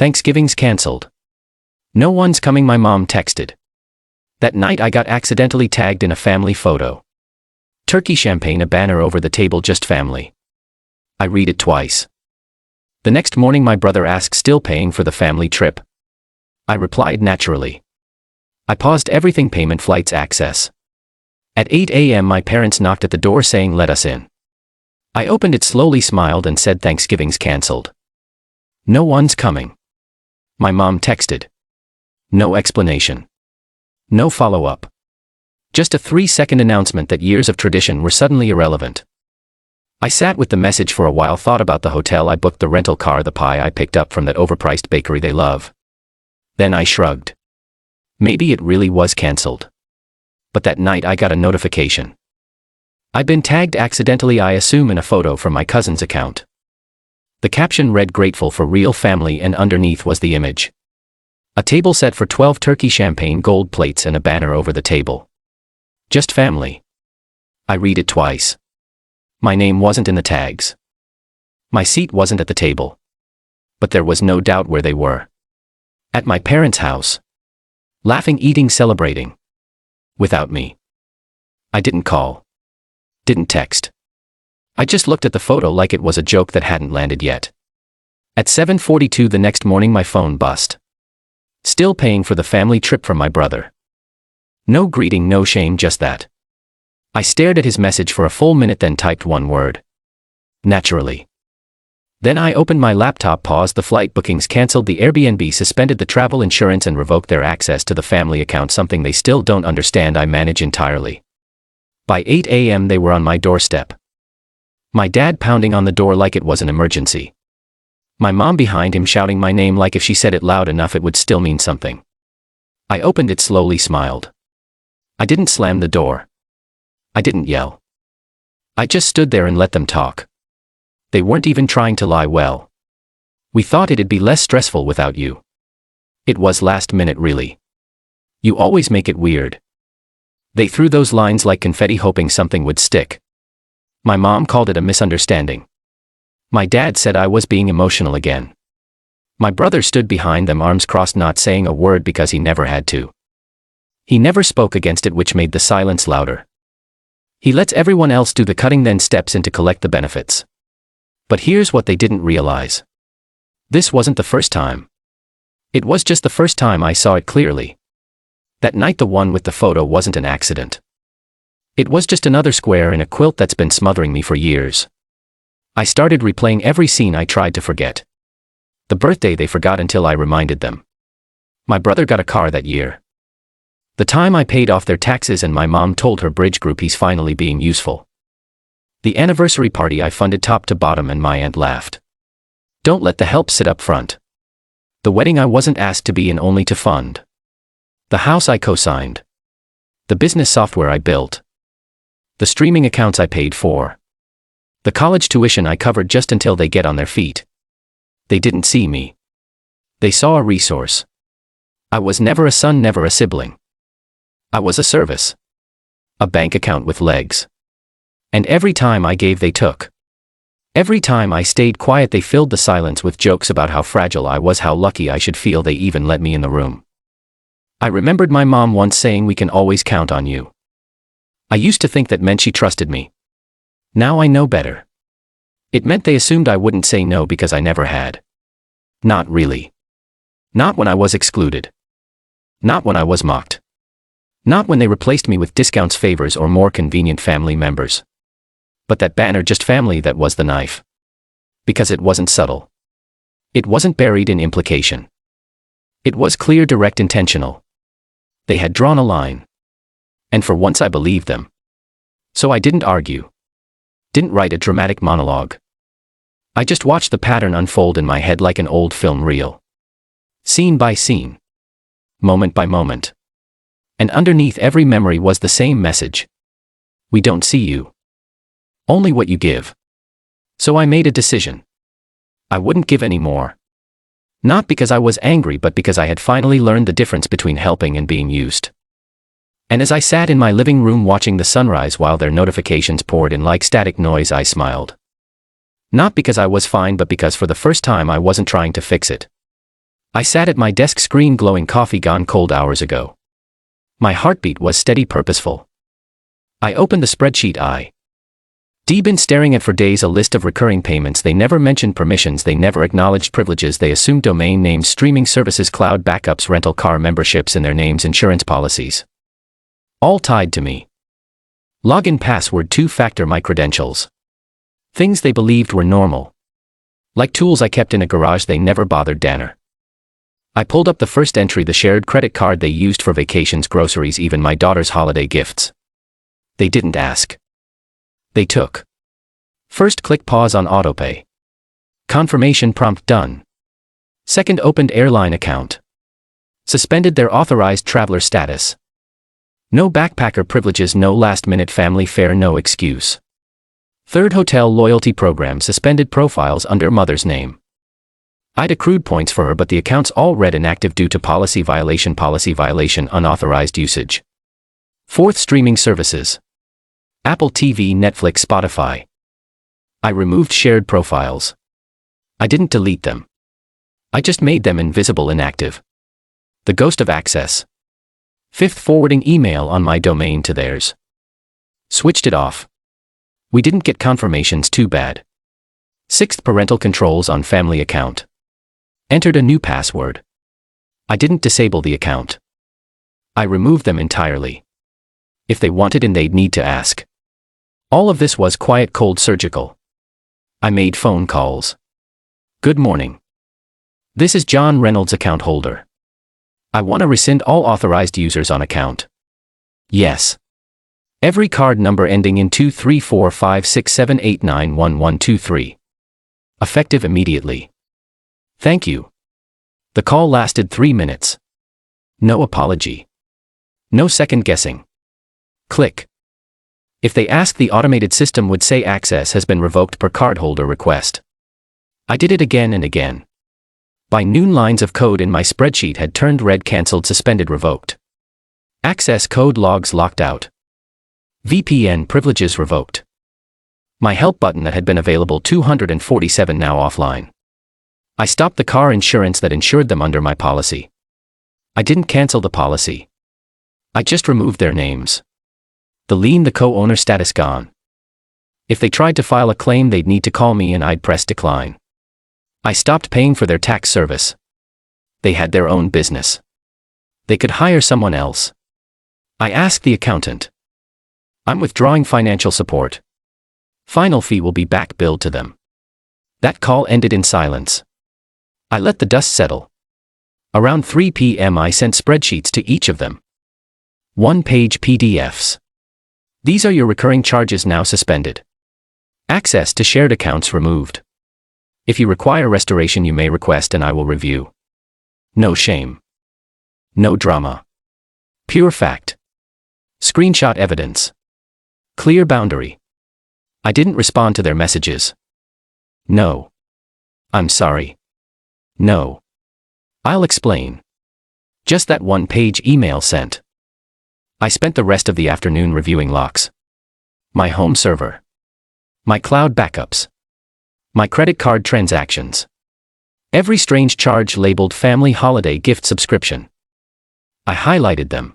Thanksgiving's cancelled. No one's coming, my mom texted. That night I got accidentally tagged in a family photo. Turkey champagne, a banner over the table, just family. I read it twice. The next morning my brother asked, still paying for the family trip? I replied naturally. I paused everything, payment, flights, access. At 8 a.m. my parents knocked at the door saying let us in. I opened it slowly, smiled and said Thanksgiving's cancelled. No one's coming. My mom texted. No explanation. No follow-up. Just a 3-second announcement that years of tradition were suddenly irrelevant. I sat with the message for a while, thought about the hotel I booked, the rental car, the pie I picked up from that overpriced bakery they love. Then I shrugged. Maybe it really was cancelled. But that night I got a notification. I'd been tagged accidentally, I assume in a photo from my cousin's account. The caption read grateful for real family, and underneath was the image. A table set for 12 turkey champagne gold plates and a banner over the table. Just family. I read it twice. My name wasn't in the tags. My seat wasn't at the table. But there was no doubt where they were. At my parents' house. Laughing, eating, celebrating. Without me. I didn't call. Didn't text. I just looked at the photo like it was a joke that hadn't landed yet. At 7:42 the next morning my phone buzzed. Still paying for the family trip from my brother. No greeting, no shame, just that. I stared at his message for a full minute, then typed one word. Naturally. Then I opened my laptop, paused the flight bookings, canceled the Airbnb, suspended the travel insurance and revoked their access to the family account, something they still don't understand I manage entirely. By 8 a.m. they were on my doorstep. My dad pounding on the door like it was an emergency. My mom behind him shouting my name like if she said it loud enough it would still mean something. I opened it slowly, smiled. I didn't slam the door. I didn't yell. I just stood there and let them talk. They weren't even trying to lie. Well, we thought it'd be less stressful without you. It was last minute, really. You always make it weird. They threw those lines like confetti, hoping something would stick. My mom called it a misunderstanding. My dad said I was being emotional again. My brother stood behind them, arms crossed, not saying a word because he never had to. He never spoke against it, which made the silence louder. He lets everyone else do the cutting, then steps in to collect the benefits. But here's what they didn't realize. This wasn't the first time. It was just the first time I saw it clearly. That night the one with the photo wasn't an accident. It was just another square in a quilt that's been smothering me for years. I started replaying every scene I tried to forget. The birthday they forgot until I reminded them. My brother got a car that year. The time I paid off their taxes and my mom told her bridge group he's finally being useful. The anniversary party I funded top to bottom and my aunt laughed. Don't let the help sit up front. The wedding I wasn't asked to be in, only to fund. The house I co-signed. The business software I built. The streaming accounts I paid for. The college tuition I covered just until they get on their feet. They didn't see me. They saw a resource. I was never a son, never a sibling. I was a service. A bank account with legs. And every time I gave they took. Every time I stayed quiet they filled the silence with jokes about how fragile I was, how lucky I should feel they even let me in the room. I remembered my mom once saying we can always count on you. I used to think that meant she trusted me. Now I know better. It meant they assumed I wouldn't say no because I never had. Not really. Not when I was excluded. Not when I was mocked. Not when they replaced me with discounts, favors, or more convenient family members. But that banner, just family, that was the knife. Because it wasn't subtle. It wasn't buried in implication. It was clear, direct, intentional. They had drawn a line. And for once I believed them. So I didn't argue. Didn't write a dramatic monologue. I just watched the pattern unfold in my head like an old film reel. Scene by scene. Moment by moment. And underneath every memory was the same message. We don't see you. Only what you give. So I made a decision. I wouldn't give any more. Not because I was angry, but because I had finally learned the difference between helping and being used. And as I sat in my living room watching the sunrise while their notifications poured in like static noise, I smiled. Not because I was fine, but because for the first time I wasn't trying to fix it. I sat at my desk, screen glowing, coffee gone cold hours ago. My heartbeat was steady, purposeful. I opened the spreadsheet I'd been staring at for days, a list of recurring payments. They never mentioned permissions, they never acknowledged privileges, they assumed domain names, streaming services, cloud backups, rental car memberships in their names, insurance policies. All tied to me. Login password, two-factor, my credentials. Things they believed were normal. Like tools I kept in a garage they never bothered Danner. I pulled up the first entry, the shared credit card they used for vacations, groceries, even my daughter's holiday gifts. They didn't ask. They took. First, click pause on autopay. Confirmation prompt, done. Second, opened airline account. Suspended their authorized traveler status. No backpacker privileges, no last-minute family fare, no excuse. Third, hotel loyalty program, suspended profiles under mother's name. I'd accrued points for her, but the accounts all read inactive due to policy violation, unauthorized usage. Fourth, streaming services. Apple TV, Netflix, Spotify. I removed shared profiles. I didn't delete them. I just made them invisible, inactive. The ghost of access. Fifth, forwarding email on my domain to theirs. Switched it off. We didn't get confirmations, too bad. Sixth, parental controls on family account. Entered a new password. I didn't disable the account. I removed them entirely. If they wanted in, they'd need to ask. All of this was quiet, cold, surgical. I made phone calls. Good morning. This is John Reynolds, account holder. I want to rescind all authorized users on account. Yes. Every card number ending in 2345678911123. Effective immediately. Thank you. The call lasted 3 minutes. No apology. No second guessing. Click. If they ask, the automated system would say access has been revoked per cardholder request. I did it again and again. By noon, lines of code in my spreadsheet had turned red, cancelled, suspended, revoked. Access code logs locked out. VPN privileges revoked. My help button that had been available 247 now offline. I stopped the car insurance that insured them under my policy. I didn't cancel the policy. I just removed their names. The lien, the co-owner status, gone. If they tried to file a claim, they'd need to call me and I'd press decline. I stopped paying for their tax service. They had their own business. They could hire someone else. I asked the accountant. I'm withdrawing financial support. Final fee will be back billed to them. That call ended in silence. I let the dust settle. Around 3 p.m. I sent spreadsheets to each of them. 1-page PDFs. These are your recurring charges now suspended. Access to shared accounts removed. If you require restoration, you may request and I will review. No shame. No drama. Pure fact. Screenshot evidence. Clear boundary. I didn't respond to their messages. No. I'm sorry. No. I'll explain. Just that 1-page email sent. I spent the rest of the afternoon reviewing locks. My home server. My cloud backups. My credit card transactions. Every strange charge labeled family holiday gift subscription. I highlighted them.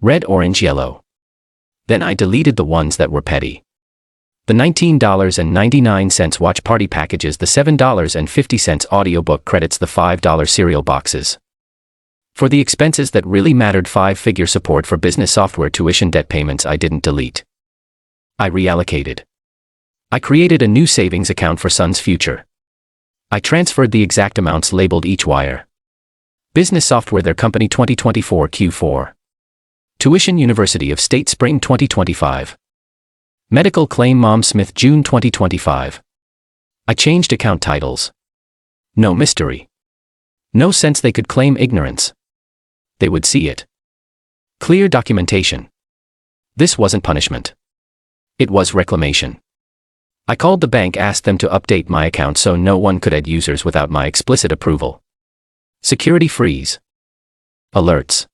Red, orange, yellow. Then I deleted the ones that were petty. The $19.99 watch party packages, the $7.50 audiobook credits, the $5 cereal boxes. For the expenses that really mattered, 5-figure support for business software, tuition, debt payments, I didn't delete. I reallocated. I created a new savings account for son's future. I transferred the exact amounts labeled each wire. Business software, their company, 2024 Q4. Tuition, University of State, Spring 2025. Medical claim, Mom Smith, June 2025. I changed account titles. No mystery. No sense they could claim ignorance. They would see it. Clear documentation. This wasn't punishment. It was reclamation. I called the bank, asked them to update my account so no one could add users without my explicit approval. Security freeze. Alerts.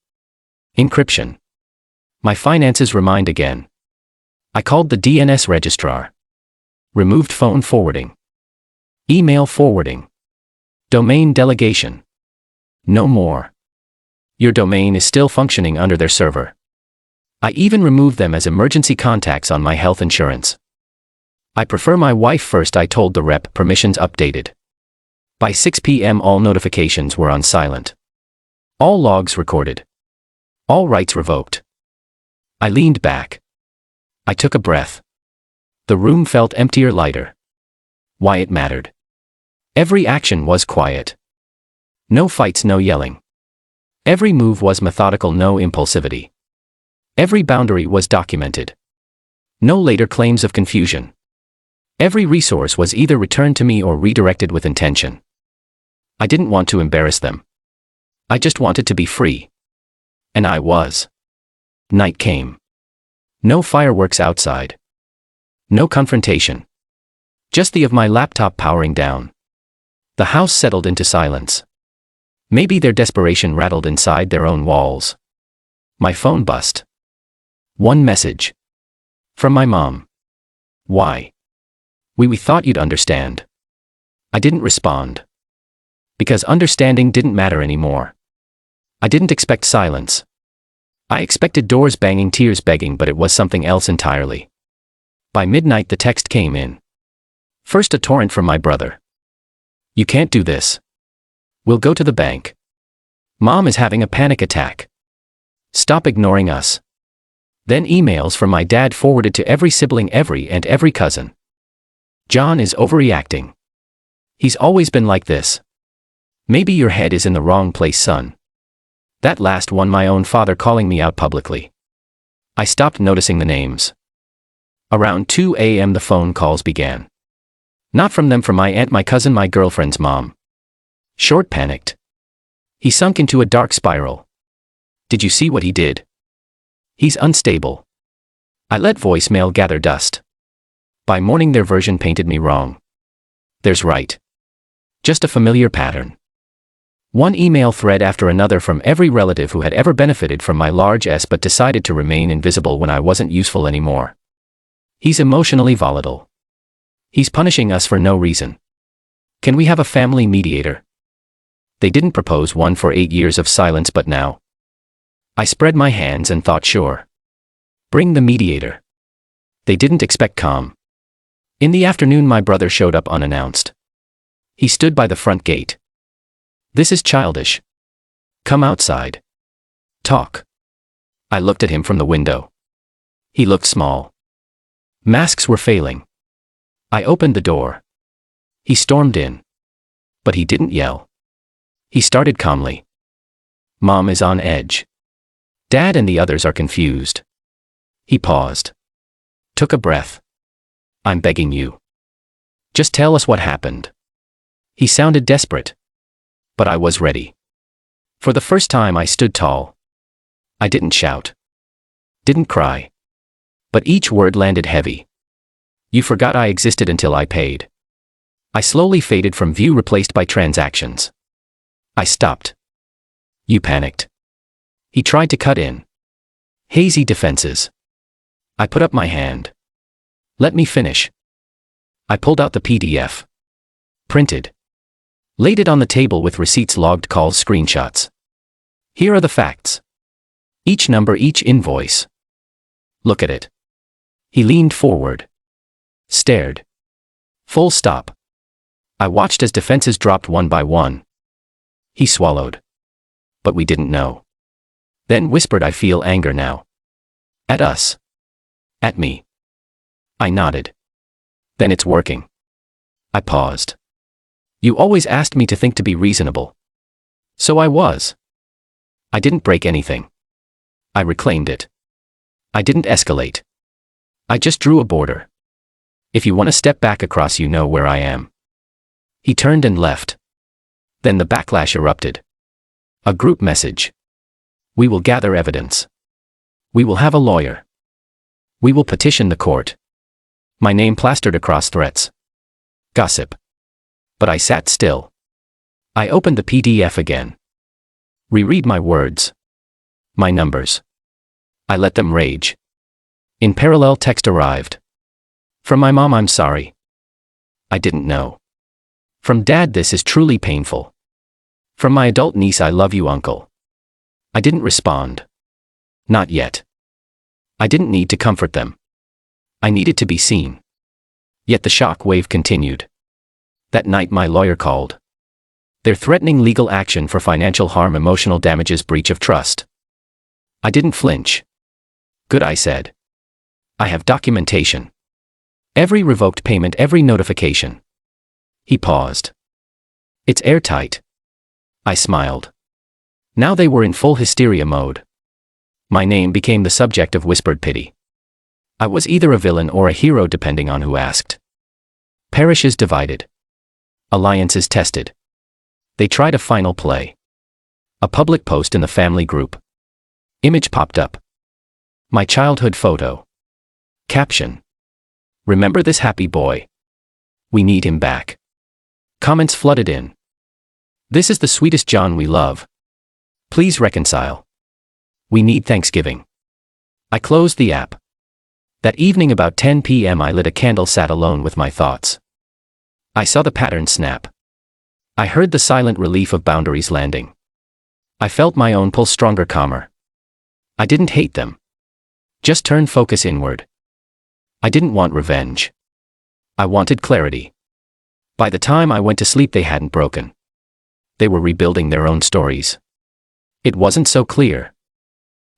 Encryption. My finances remind again. I called the DNS registrar. Removed phone forwarding. Email forwarding. Domain delegation. No more. Your domain is still functioning under their server. I even removed them as emergency contacts on my health insurance. I prefer my wife first, I told the rep, permissions updated. By 6 p.m. all notifications were on silent. All logs recorded. All rights revoked. I leaned back. I took a breath. The room felt emptier, lighter. Why it mattered. Every action was quiet. No fights, no yelling. Every move was methodical, no impulsivity. Every boundary was documented. No later claims of confusion. Every resource was either returned to me or redirected with intention. I didn't want to embarrass them. I just wanted to be free. And I was. Night came. No fireworks outside. No confrontation. Just the of my laptop powering down. The house settled into silence. Maybe their desperation rattled inside their own walls. My phone buzzed. One message. From my mom. Why? We thought you'd understand. I didn't respond. Because understanding didn't matter anymore. I didn't expect silence. I expected doors banging, tears begging, but it was something else entirely. By midnight the text came in. First a torrent from my brother. You can't do this. We'll go to the bank. Mom is having a panic attack. Stop ignoring us. Then emails from my dad forwarded to every sibling, every cousin. John is overreacting. He's always been like this. Maybe your head is in the wrong place, son. That last one, my own father calling me out publicly. I stopped noticing the names. Around 2 a.m. the phone calls began. Not from them, from my aunt, my cousin, my girlfriend's mom. Short panicked. He sunk into a dark spiral. Did you see what he did? He's unstable. I let voicemail gather dust. By morning their version painted me wrong. There's right. Just a familiar pattern. One email thread after another from every relative who had ever benefited from my large S but decided to remain invisible when I wasn't useful anymore. He's emotionally volatile. He's punishing us for no reason. Can we have a family mediator? They didn't propose one for 8 years of silence, but now. I spread my hands and thought, sure. Bring the mediator. They didn't expect calm. In the afternoon my brother showed up unannounced. He stood by the front gate. This is childish. Come outside. Talk. I looked at him from the window. He looked small. Masks were failing. I opened the door. He stormed in. But he didn't yell. He started calmly. Mom is on edge. Dad and the others are confused. He paused. Took a breath. I'm begging you. Just tell us what happened. He sounded desperate. But I was ready. For the first time I stood tall. I didn't shout. Didn't cry. But each word landed heavy. You forgot I existed until I paid. I slowly faded from view, replaced by transactions. I stopped. You panicked. He tried to cut in. Hazy defenses. I put up my hand. Let me finish. I pulled out the PDF. Printed. Laid it on the table with receipts, logged calls, screenshots. Here are the facts. Each number, each invoice. Look at it. He leaned forward. Stared. Full stop. I watched as defenses dropped one by one. He swallowed. But we didn't know. Then whispered, I feel anger now. At us. At me. I nodded. Then it's working. I paused. You always asked me to think, to be reasonable. So I was. I didn't break anything. I reclaimed it. I didn't escalate. I just drew a border. If you want to step back across, you know where I am. He turned and left. Then the backlash erupted. A group message. We will gather evidence. We will have a lawyer. We will petition the court. My name plastered across threats. Gossip. But I sat still. I opened the PDF again. Reread my words. My numbers. I let them rage. In parallel, text arrived. From my mom, I'm sorry. I didn't know. From Dad, this is truly painful. From my adult niece, I love you, uncle. I didn't respond. Not yet. I didn't need to comfort them. I needed to be seen. Yet the shock wave continued. That night my lawyer called. They're threatening legal action for financial harm, emotional damages, breach of trust. I didn't flinch. Good, I said. I have documentation. Every revoked payment, every notification. He paused. It's airtight. I smiled. Now they were in full hysteria mode. My name became the subject of whispered pity. I was either a villain or a hero depending on who asked. Parishes divided. Alliances tested. They tried a final play. A public post in the family group. Image popped up. My childhood photo. Caption. Remember this happy boy? We need him back. Comments flooded in. This is the sweetest John we love. Please reconcile. We need Thanksgiving. I closed the app. That evening about 10 p.m. I lit a candle, sat alone with my thoughts. I saw the pattern snap. I heard the silent relief of boundaries landing. I felt my own pulse stronger, calmer. I didn't hate them. Just turned focus inward. I didn't want revenge. I wanted clarity. By the time I went to sleep, they hadn't broken. They were rebuilding their own stories. It wasn't so clear.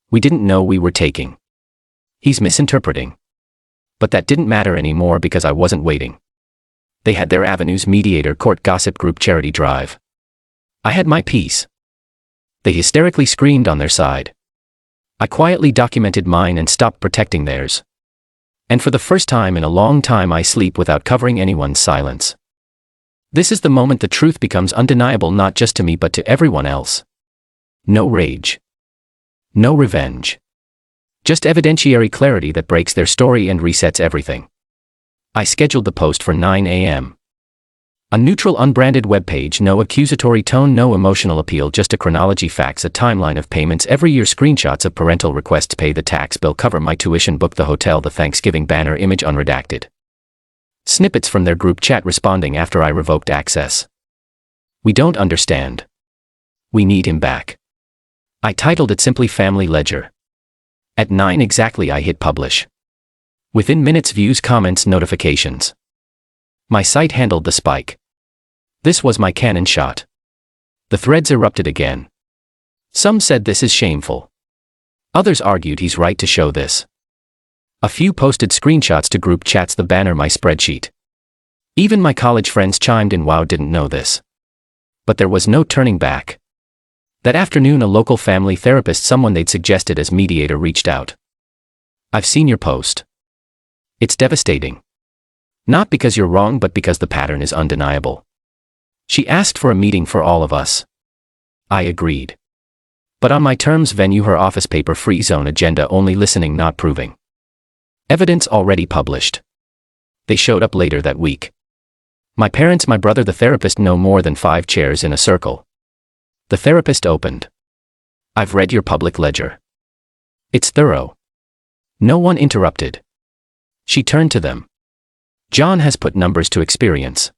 We didn't know we were taking. He's misinterpreting. But that didn't matter anymore because I wasn't waiting. They had their avenues: mediator, court, gossip group, charity drive. I had my piece. They hysterically screamed on their side. I quietly documented mine and stopped protecting theirs. And for the first time in a long time, I sleep without covering anyone's silence. This is the moment the truth becomes undeniable, not just to me but to everyone else. No rage. No revenge. Just evidentiary clarity that breaks their story and resets everything. I scheduled the post for 9 a.m. A neutral, unbranded webpage, no accusatory tone, no emotional appeal, just a chronology, facts, a timeline of payments every year, screenshots of parental requests, pay the tax bill, cover my tuition, book the hotel, the Thanksgiving banner, image unredacted. Snippets from their group chat responding after I revoked access. We don't understand. We need him back. I titled it simply Family Ledger. At 9 exactly I hit publish. Within minutes, views, comments, notifications. My site handled the spike. This was my Canon shot. The threads erupted again. Some said this is shameful. Others argued he's right to show this. A few posted screenshots to group chats, the banner, my spreadsheet. Even my college friends chimed in. Wow, didn't know this. But there was no turning back. That afternoon, a local family therapist, someone they'd suggested as mediator, reached out. I've seen your post. It's devastating. Not because you're wrong, but because the pattern is undeniable. She asked for a meeting for all of us. I agreed. But on my terms, venue, her office, paper, free zone, agenda only, listening, not proving. Evidence already published. They showed up later that week. My parents, my brother, the therapist, no more than 5 chairs in a circle. The therapist opened. I've read your public ledger. It's thorough. No one interrupted. She turned to them. John has put numbers to experience.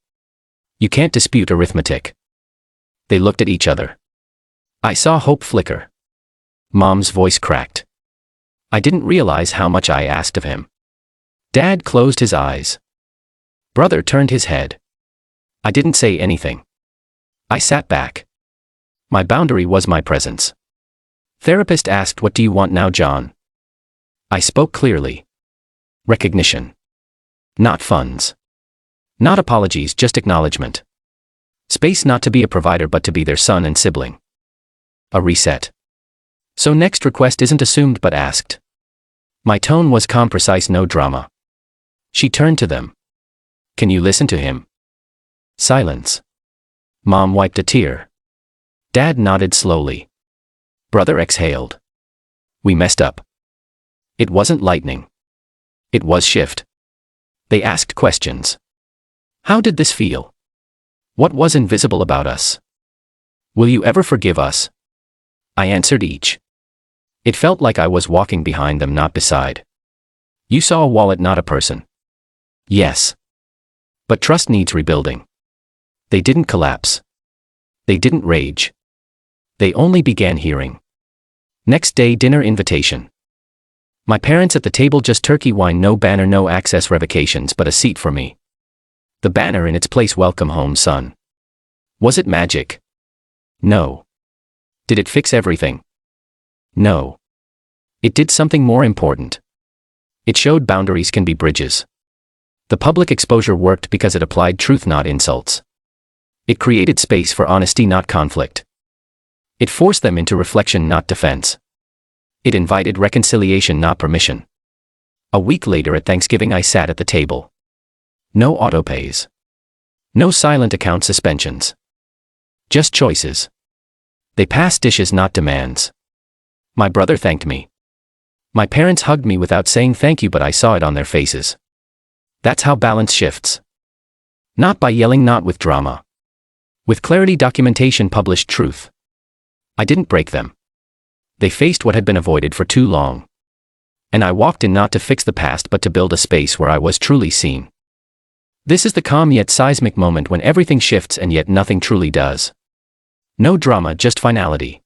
You can't dispute arithmetic. They looked at each other. I saw hope flicker. Mom's voice cracked. I didn't realize how much I asked of him. Dad closed his eyes. Brother turned his head. I didn't say anything. I sat back. My boundary was my presence. Therapist asked, what do you want now, John? I spoke clearly. Recognition. Not funds. Not apologies, just acknowledgement. Space, not to be a provider but to be their son and sibling. A reset. So next request isn't assumed but asked. My tone was calm, precise, no drama. She turned to them. Can you listen to him? Silence. Mom wiped a tear. Dad nodded slowly. Brother exhaled. We messed up. It wasn't lightning. It was shift. They asked questions. How did this feel? What was invisible about us? Will you ever forgive us? I answered each. It felt like I was walking behind them, not beside. You saw a wallet, not a person. Yes. But trust needs rebuilding. They didn't collapse. They didn't rage. They only began hearing. Next day, dinner invitation. My parents at the table, just turkey, wine, no banner, no access revocations, but a seat for me. The banner in its place, welcome home, son. Was it magic? No. Did it fix everything? No. It did something more important. It showed boundaries can be bridges. The public exposure worked because it applied truth, not insults. It created space for honesty, not conflict. It forced them into reflection, not defense. It invited reconciliation, not permission. A week later at Thanksgiving, I sat at the table. No autopays. No silent account suspensions. Just choices. They passed dishes, not demands. My brother thanked me. My parents hugged me without saying thank you, but I saw it on their faces. That's how balance shifts. Not by yelling, not with drama. With clarity, documentation, published truth. I didn't break them. They faced what had been avoided for too long. And I walked in not to fix the past, but to build a space where I was truly seen. This is the calm yet seismic moment when everything shifts and yet nothing truly does. No drama, just finality.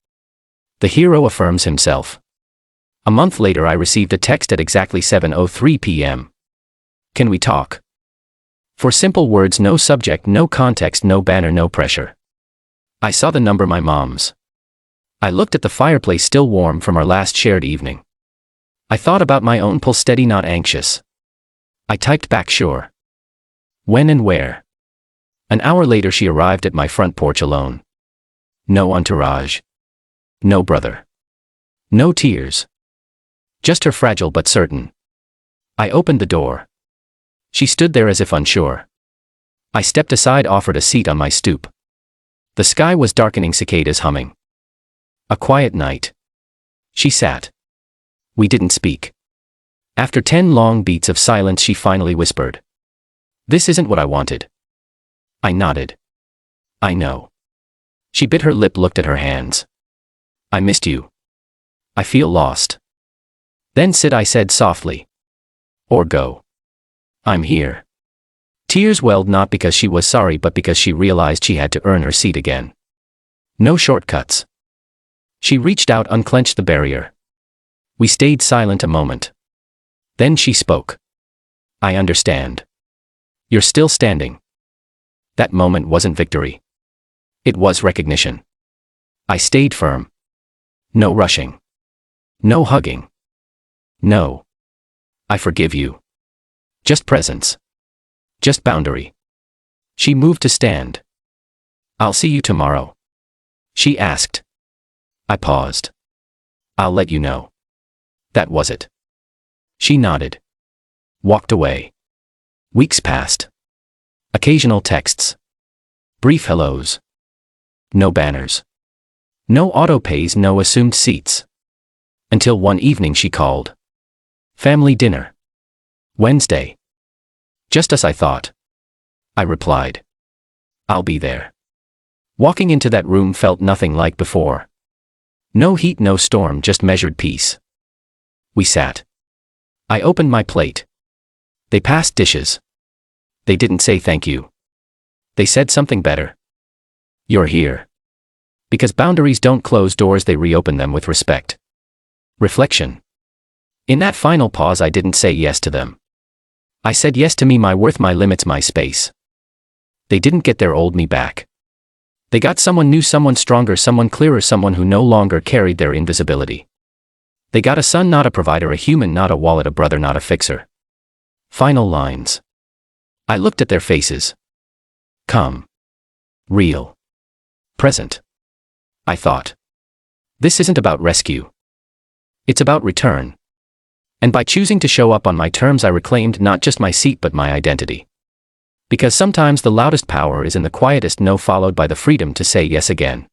The hero affirms himself. A month later, I received a text at exactly 7:03 p.m. Can we talk? For simple words, no subject, no context, no banner, no pressure. I saw the number, my mom's. I looked at the fireplace, still warm from our last shared evening. I thought about my own pulse, steady, not anxious. I typed back, sure. When and where? An hour later, she arrived at my front porch alone. No entourage. No brother. No tears. Just her, fragile but certain. I opened the door. She stood there as if unsure. I stepped aside, offered a seat on my stoop. The sky was darkening, cicadas humming. A quiet night. She sat. We didn't speak. After 10 long beats of silence, she finally whispered. This isn't what I wanted. I nodded. I know. She bit her lip, looked at her hands. I missed you. I feel lost. Then sit, I said softly. Or go. I'm here. Tears welled, not because she was sorry, but because she realized she had to earn her seat again. No shortcuts. She reached out, unclenched the barrier. We stayed silent a moment. Then she spoke. I understand. You're still standing. That moment wasn't victory. It was recognition. I stayed firm. No rushing. No hugging. No. I forgive you. Just presence. Just boundary. She moved to stand. I'll see you tomorrow. She asked. I paused. I'll let you know. That was it. She nodded. Walked away. Weeks passed. Occasional texts. Brief hellos. No banners. No autopays, no assumed seats. Until one evening she called. Family dinner. Wednesday. Just as I thought. I replied. I'll be there. Walking into that room felt nothing like before. No heat, no storm, just measured peace. We sat. I opened my plate. They passed dishes. They didn't say thank you. They said something better. You're here. Because boundaries don't close doors, they reopen them with respect. Reflection. In that final pause, I didn't say yes to them. I said yes to me, my worth, my limits, my space. They didn't get their old me back. They got someone new, someone stronger, someone clearer, someone who no longer carried their invisibility. They got a son, not a provider, a human, not a wallet, a brother, not a fixer. Final lines. I looked at their faces. Calm. Real. Present. I thought. This isn't about rescue. It's about return. And by choosing to show up on my terms, I reclaimed not just my seat but my identity. Because sometimes the loudest power is in the quietest no, followed by the freedom to say yes again.